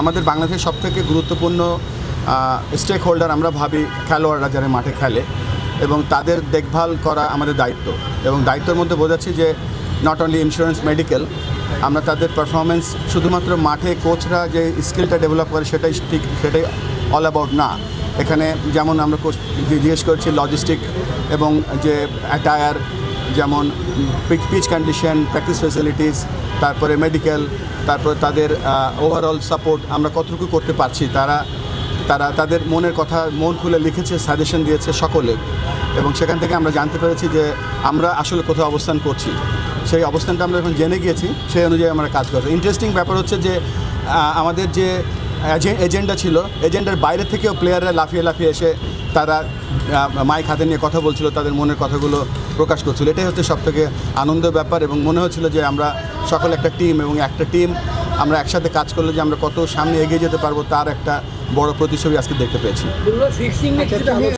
আমাদের বাংলাদেশের সবথেকে গুরুত্বপূর্ণ স্টেক হোল্ডার আমরা ভাবি খেলোয়াড়রা যারা মাঠে খেলে, এবং তাদের দেখভাল করা আমাদের দায়িত্ব। এবং দায়িত্বের মধ্যে বোঝাচ্ছি যে নট অনলি ইন্স্যুরেন্স, মেডিকেল, আমরা তাদের পারফরমেন্স শুধুমাত্র মাঠে কোচরা যে স্কিলটা ডেভেলপ করে সেটাই অল অ্যাবাউট না। এখানে যেমন আমরা জিজ্ঞেস করছি লজিস্টিক এবং যে অ্যাটায়ার, যেমন পিচ কন্ডিশন, প্র্যাকটিস ফেসিলিটিস, তারপরে মেডিকেল, তারপরে তাদের ওভারঅল সাপোর্ট আমরা কতটুকু করতে পারছি। তারা তাদের মনের কথা মন খুলে লিখেছে, সাজেশন দিয়েছে সকলে, এবং সেখান থেকে আমরা জানতে পেরেছি যে আমরা আসলে কোথাও অবস্থান করছি। সেই অবস্থানটা আমরা যখন জেনে গিয়েছি সেই অনুযায়ী আমরা কাজ করছি। ইন্টারেস্টিং ব্যাপার হচ্ছে যে আমাদের যে এজেন্ডা ছিল, এজেন্ডার বাইরে থেকেও প্লেয়াররা লাফিয়ে এসে তারা মাইক হাতে নিয়ে কথা বলছিল, তাদের মনের কথাগুলো প্রকাশ করছিল। এটাই হচ্ছে সবথেকে আনন্দের ব্যাপার, এবং মনে হচ্ছিল যে আমরা সকল একটা টিম, এবং একটা টিম আমরা একসাথে কাজ করলে যে আমরা কত সামনে এগিয়ে যেতে পারবো তার একটা বড় প্রতিচ্ছবি আজকে দেখতে পেয়েছি।